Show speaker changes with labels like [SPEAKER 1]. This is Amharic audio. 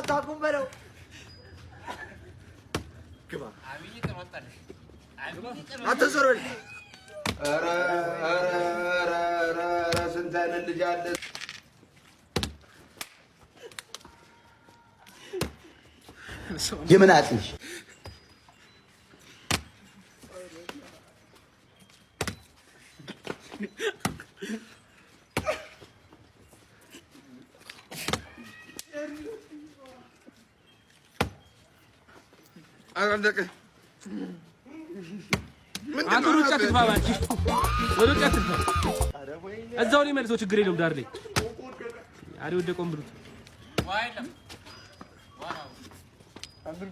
[SPEAKER 1] ታቁም በለው ግባ አትዞር ስንት አይነት ልጅ አለ የምን አጥንሽ አረንደቀ አንተ ሩጫ ትፋባች ሩጫ ትፋ እዛው ላይ መልሶ ችግር የለውም ዳር ላይ አሪ ወደ ቆምብሩት ዋይለም ዋው አንድር